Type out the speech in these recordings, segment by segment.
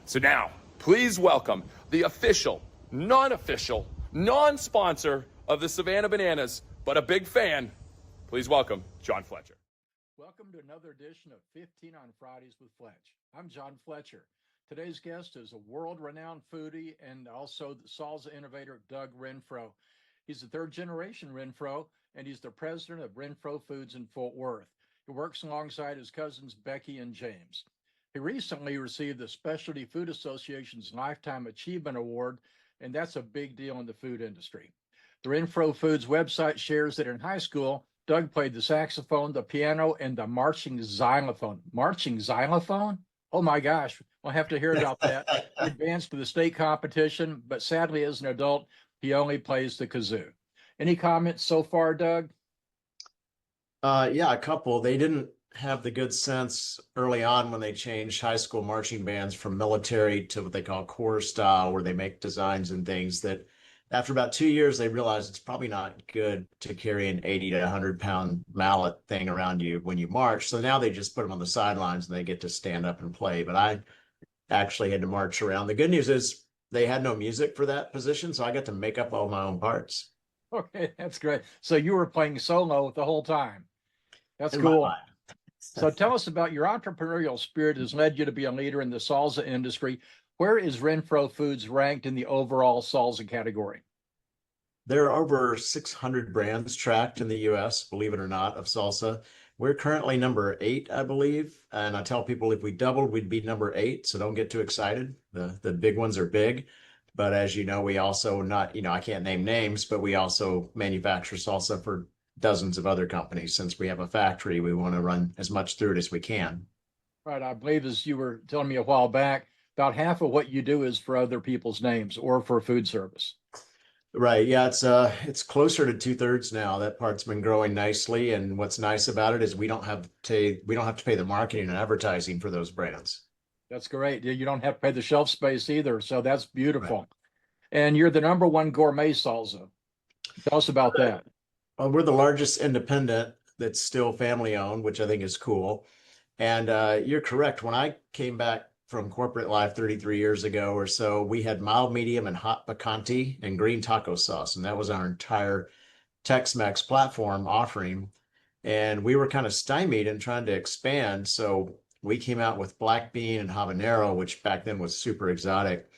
So now, please welcome the official, non-official, non-sponsor of the Savannah Bananas, but a big fan. Please welcome John Fletcher. Welcome to another edition of 15 on Fridays with Fletch. I'm John Fletcher. Today's guest is a world-renowned foodie and also the salsa innovator, Doug Renfro. He's the third generation Renfro, and he's the president of Renfro Foods in Fort Worth. He works alongside his cousins, Becky and James. He recently received the Specialty Food Association's Lifetime Achievement Award, and that's a big deal in the food industry. The Renfro Foods website shares that in high school, Doug played the saxophone, the piano, and the marching xylophone. Marching xylophone? Oh my gosh, we'll have to hear about that. He advanced to the state competition, but sadly as an adult, he only plays the kazoo. Any comments so far, Doug? Yeah, a couple. They didn't have the good sense early on when they changed high school marching bands from military to what they call corps style, where they make designs and things that after about 2 years, they realized it's probably not good to carry an 80 to 100-pound mallet thing around you when you march. So now they just put them on the sidelines and they get to stand up and play. But I actually had to march around. The good news is they had no music for that position, so I got to make up all my own parts. Okay, that's great. So you were playing solo the whole time. That's cool. So tell us about your entrepreneurial spirit has led you to be a leader in the salsa industry. Where is Renfro Foods ranked in the overall salsa category? There are over 600 brands tracked in the US, believe it or not, of salsa. We're currently number 8, I believe. And I tell people if we doubled, we'd be number 8. So don't get too excited. The big ones are big. But as you know, we also I can't name names, but we also manufacture salsa for dozens of other companies. Since we have a factory, we want to run as much through it as we can. Right. I believe, as you were telling me a while back, about half of what you do is for other people's names or for food service. Right. Yeah, it's closer to 2/3 now. That part's been growing nicely. And what's nice about it is we don't have to pay the marketing and advertising for those brands. That's great. You don't have to pay the shelf space either. So that's beautiful. Right. And you're the #1 gourmet salsa. Tell us about that. Well, we're the largest independent that's still family owned, which I think is cool. And you're correct. When I came back from corporate life 33 years ago or so, we had mild, medium, and hot picante and green taco sauce. And that was our entire Tex-Mex platform offering. And we were kind of stymied in trying to expand. So we came out with black bean and habanero, which back then was super exotic.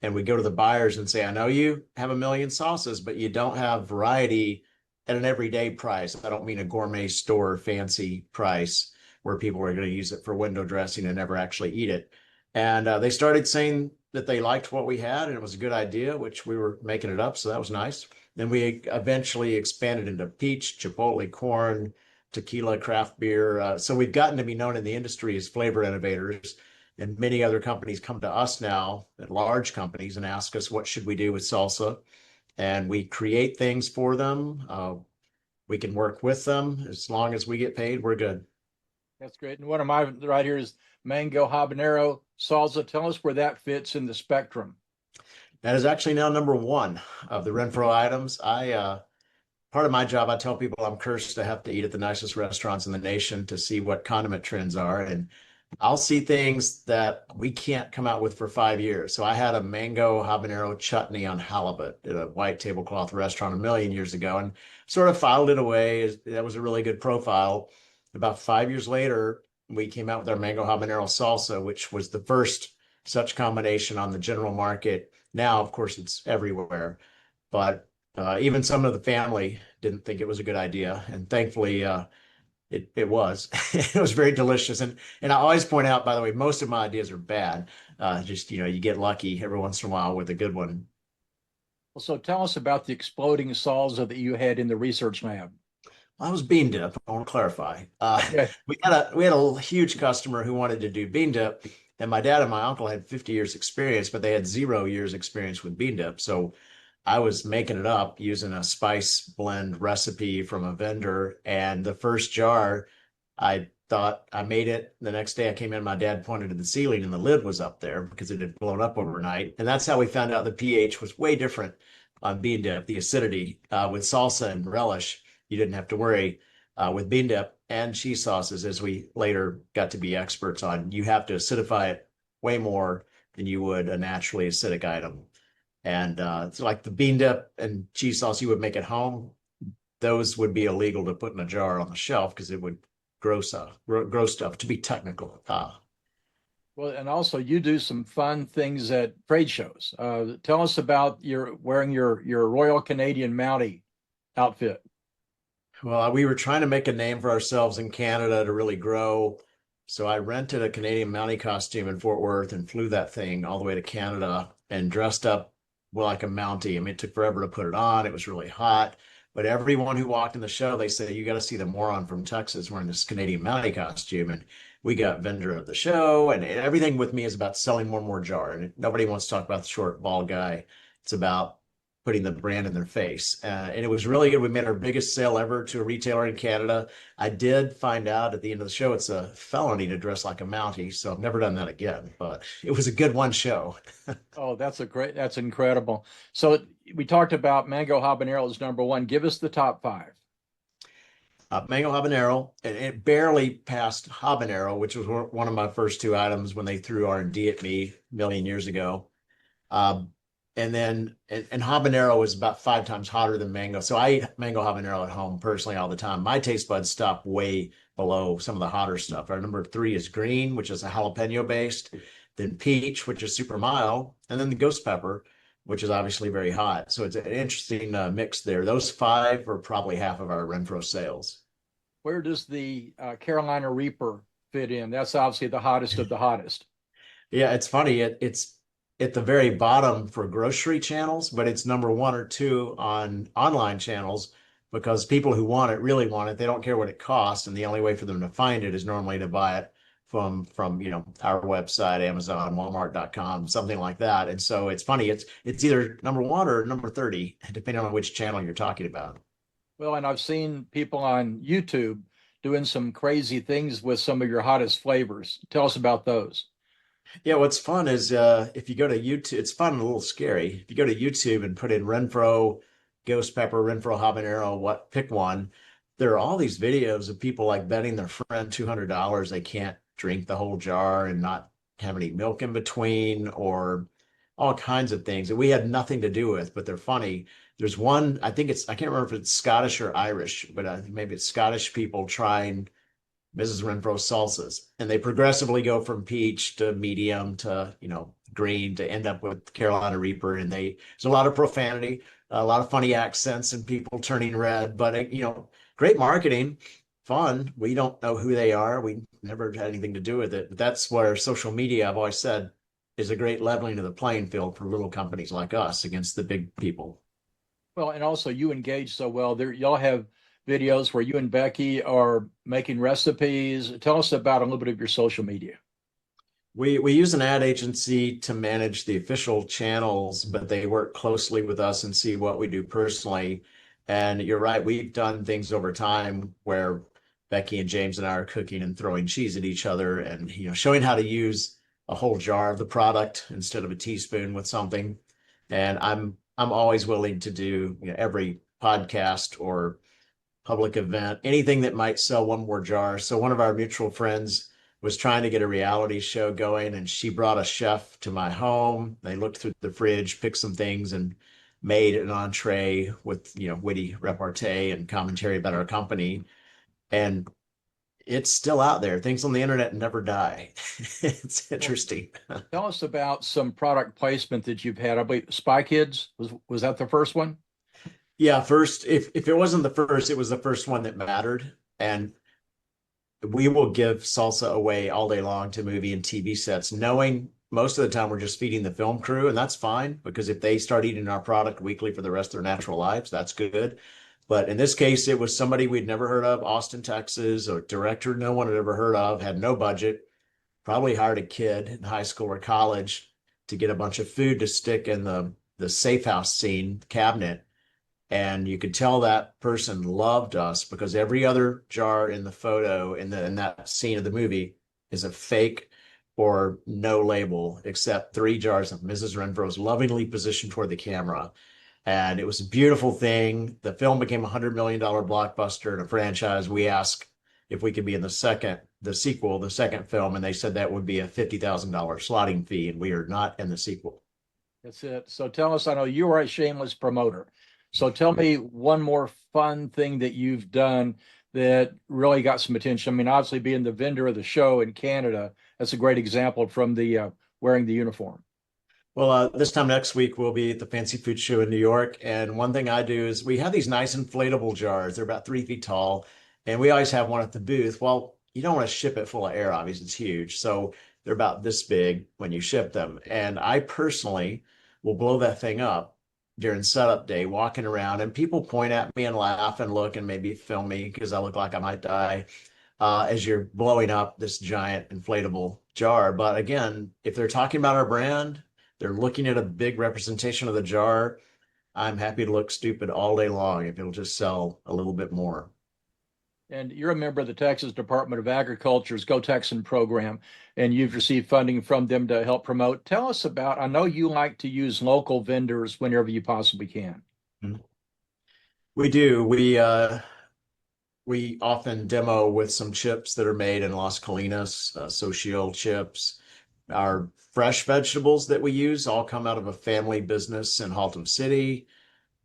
And we go to the buyers and say, I know you have a million sauces, but you don't have variety at an everyday price. I don't mean a gourmet store fancy price where people are going to use it for window dressing and never actually eat it. And they started saying that they liked what we had and it was a good idea, which we were making it up. So that was nice. Then we eventually expanded into peach, chipotle, corn, tequila, craft beer. So we've gotten to be known in the industry as flavor innovators. And many other companies come to us now, large companies, and ask us, what should we do with salsa? And we create things for them. We can work with them. As long as we get paid, we're good. That's great. And one of my right here is Mango Habanero salsa. Tell us where that fits in the spectrum. That is actually now #1 of the Renfro items. Part of my job, I tell people I'm cursed to have to eat at the nicest restaurants in the nation to see what condiment trends are. And I'll see things that we can't come out with for 5 years. So I had a mango habanero chutney on halibut at a white tablecloth restaurant a million years ago and sort of filed it away. That was a really good profile. About 5 years later, we came out with our mango habanero salsa, which was the first such combination on the general market. Now, of course, it's everywhere. But even some of the family didn't think it was a good idea. And thankfully, it was. It was very delicious. And I always point out, by the way, most of my ideas are bad. You get lucky every once in a while with a good one. Well, so tell us about the exploding salsa that you had in the research lab. I was bean dip. I want to clarify. Okay. We had a huge customer who wanted to do bean dip, and my dad and my uncle had 50 years experience, but they had 0 years experience with bean dip. So I was making it up using a spice blend recipe from a vendor. And the first jar, I thought I made it. The next day I came in, my dad pointed to the ceiling and the lid was up there because it had blown up overnight. And that's how we found out the pH was way different on bean dip, the acidity. With salsa and relish, you didn't have to worry. With bean dip and cheese sauces, as we later got to be experts on, you have to acidify it way more than you would a naturally acidic item. And it's like the bean dip and cheese sauce you would make at home. Those would be illegal to put in a jar on the shelf because it would grow stuff, to be technical. Well, and also you do some fun things at trade shows. Tell us about your wearing your Royal Canadian Mountie outfit. Well, we were trying to make a name for ourselves in Canada to really grow. So I rented a Canadian Mountie costume in Fort Worth and flew that thing all the way to Canada and dressed up well, like a Mountie. I mean, it took forever to put it on. It was really hot. But everyone who walked in the show, they said, you got to see the moron from Texas wearing this Canadian Mountie costume. And we got vendor of the show, and everything with me is about selling more and more jar. And nobody wants to talk about the short, bald guy. It's about putting the brand in their face. And it was really good. We made our biggest sale ever to a retailer in Canada. I did find out at the end of the show, it's a felony to dress like a Mountie. So I've never done that again, but it was a good one show. Oh, that's incredible. So we talked about Mango Habanero is number one. Give us the top five. Mango Habanero, and it barely passed Habanero, which was one of my first two items when they threw R&D at me a million years ago. And then habanero is about 5 times hotter than mango. So I eat mango habanero at home personally all the time. My taste buds stop way below some of the hotter stuff. Our number 3 is green, which is a jalapeno based, then peach, which is super mild, and then the ghost pepper, which is obviously very hot. So it's an interesting mix there. Those 5 are probably half of our Renfro sales. Where does the Carolina Reaper fit in? That's obviously the hottest of the hottest. Yeah, it's funny. It's at the very bottom for grocery channels, but it's number 1 or 2 on online channels because people who want it really want it. They don't care what it costs, and the only way for them to find it is normally to buy it from our website, Amazon, Walmart.com, something like that. And so it's funny. It's either number 1 or number 30, depending on which channel you're talking about. Well, and I've seen people on YouTube doing some crazy things with some of your hottest flavors. Tell us about those. Yeah, what's fun is if you go to YouTube, it's fun and a little scary. If you go to YouTube and put in Renfro ghost pepper, Renfro habanero, pick one, there are all these videos of people like betting their friend $200 they can't drink the whole jar and not have any milk in between, or all kinds of things that we had nothing to do with, but they're funny. There's one, I can't remember if it's Scottish or Irish, but maybe it's Scottish people trying Mrs. Renfro salsas, and they progressively go from peach to medium to green to end up with Carolina Reaper, and there's a lot of profanity, a lot of funny accents, and people turning red. But great marketing, fun. We don't know who they are. We never had anything to do with it. But that's where social media, I've always said, is a great leveling of the playing field for little companies like us against the big people. Well, and also you engage so well. There, y'all have videos where you and Becky are making recipes. Tell us about a little bit of your social media. We use an ad agency to manage the official channels, but they work closely with us and see what we do personally. And you're right, we've done things over time where Becky and James and I are cooking and throwing cheese at each other, and showing how to use a whole jar of the product instead of a teaspoon with something. And I'm always willing to do every podcast or public event, anything that might sell one more jar. So one of our mutual friends was trying to get a reality show going, and she brought a chef to my home. They looked through the fridge, picked some things, and made an entree with witty repartee and commentary about our company. And it's still out there. Things on the internet never die. It's interesting. Tell us about some product placement that you've had. I believe Spy Kids was that the first one? Yeah, first, if it wasn't the first, it was the first one that mattered. And we will give salsa away all day long to movie and TV sets, knowing most of the time we're just feeding the film crew, and that's fine, because if they start eating our product weekly for the rest of their natural lives, that's good. But in this case, it was somebody we'd never heard of, Austin, Texas, a director no one had ever heard of, had no budget, probably hired a kid in high school or college to get a bunch of food to stick in the safe house scene cabinet. And you could tell that person loved us because every other jar in the photo in that scene of the movie is a fake or no label, except 3 jars of Mrs. Renfro's lovingly positioned toward the camera. And it was a beautiful thing. The film became a $100 million blockbuster and a franchise. We ask if we could be in the sequel, the second film, and they said that would be a $50,000 slotting fee, and we are not in the sequel. That's it. So tell us, I know you are a shameless promoter. So tell me one more fun thing that you've done that really got some attention. I mean, obviously being the vendor of the show in Canada, that's a great example from the wearing the uniform. Well, this time next week, we'll be at the Fancy Food Show in New York. And one thing I do is we have these nice inflatable jars. They're about 3 feet tall. And we always have one at the booth. Well, you don't want to ship it full of air, obviously, it's huge. So they're about this big when you ship them. And I personally will blow that thing up during setup day, walking around, and people point at me and laugh and look and maybe film me because I look like I might die as you're blowing up this giant inflatable jar. But again, if they're talking about our brand, they're looking at a big representation of the jar. I'm happy to look stupid all day long if it'll just sell a little bit more. And you're a member of the Texas Department of Agriculture's Go Texan program, and you've received funding from them to help promote. Tell us about, I know you like to use local vendors whenever you possibly can. We do. We often demo with some chips that are made in Las Colinas, Social chips. Our fresh vegetables that we use all come out of a family business in Haltom City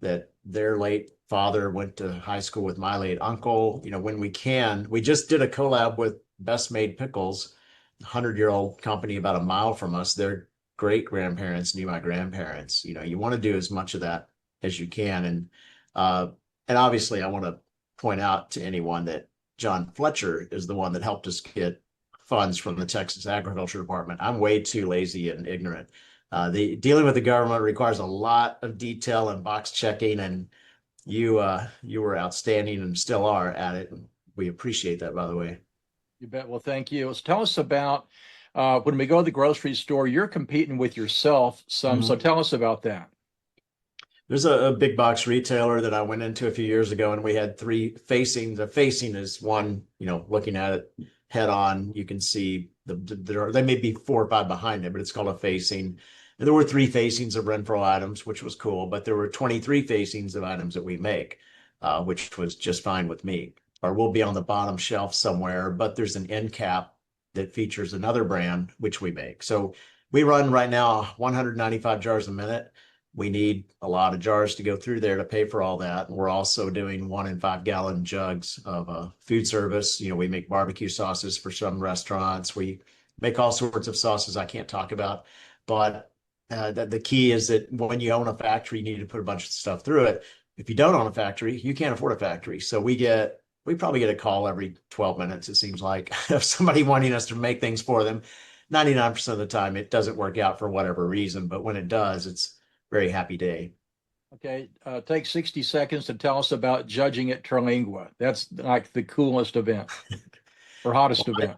that their late father went to high school with my late uncle. You know, when we can, we just did a collab with Best Made Pickles, a 100-year-old company about a mile from us. Their great grandparents knew my grandparents. You know, you want to do as much of that as you can. And obviously I want to point out to anyone that John Fletcher is the one that helped us get funds from the Texas Agriculture Department. I'm way too lazy and ignorant. The dealing with the government requires a lot of detail and box checking, and you were outstanding and still are at it. We appreciate that, by the way. You bet. Well, thank you. So tell us about when we go to the grocery store, you're competing with yourself some. So tell us about that. There's a big box retailer that I went into a few years ago, and we had 3 facings. A facing is one, you know, looking at it head on, you can see there may be 4 or 5 behind it, but it's called a facing. And there were 3 facings of Renfro items, which was cool, but there were 23 facings of items that we make, which was just fine with me. Or we'll be on the bottom shelf somewhere, but there's an end cap that features another brand, which we make. So we run right now 195 jars a minute. We need a lot of jars to go through there to pay for all that. And we're also doing 1 and 5 gallon jugs of food service. You know, we make barbecue sauces for some restaurants. We make all sorts of sauces I can't talk about. But the key is that when you own a factory, you need to put a bunch of stuff through it. If you don't own a factory, you can't afford a factory. So we probably get a call every 12 minutes, it seems like, of somebody wanting us to make things for them. 99% of the time, it doesn't work out for whatever reason. But when it does, it's very happy day. Okay, take 60 seconds to tell us about judging at Terlingua. That's like the coolest event or hottest event.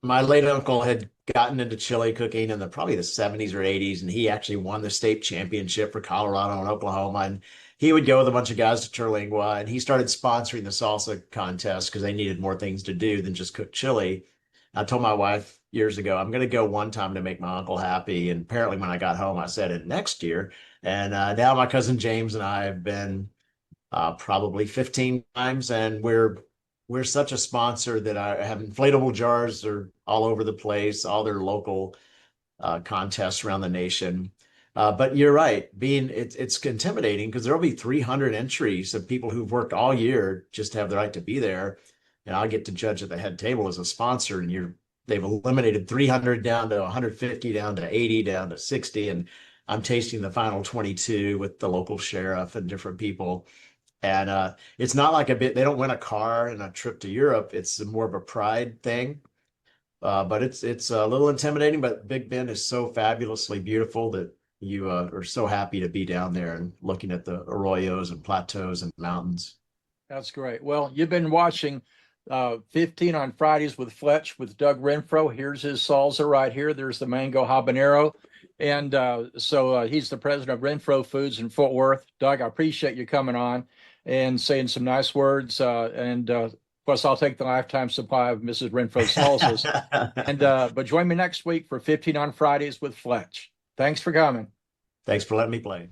My late uncle had gotten into chili cooking in probably the 70s or 80s, and he actually won the state championship for Colorado and Oklahoma. And he would go with a bunch of guys to Terlingua, and he started sponsoring the salsa contest because they needed more things to do than just cook chili. I told my wife years ago, I'm going to go one time to make my uncle happy. And apparently when I got home, I said it next year. And now my cousin James and I have been probably 15 times. And we're such a sponsor that I have inflatable jars are all over the place, all their local contests around the nation. But you're right, it's intimidating because there'll be 300 entries of people who've worked all year just to have the right to be there. And I'll get to judge at the head table as a sponsor, and they've eliminated 300 down to 150, down to 80, down to 60. And I'm tasting the final 22 with the local sheriff and different people. And it's not like they don't win a car and a trip to Europe. It's more of a pride thing. But it's a little intimidating, but Big Bend is so fabulously beautiful that you are so happy to be down there and looking at the arroyos and plateaus and mountains. That's great. Well, you've been watching 15 on Fridays with Fletch with Doug Renfro. Here's his salsa right here. There's the Mango Habanero. And so he's the president of Renfro Foods in Fort Worth. Doug, I appreciate you coming on and saying some nice words. Plus, I'll take the lifetime supply of Mrs. Renfro's salsas. But join me next week for 15 on Fridays with Fletch. Thanks for coming. Thanks for letting me play.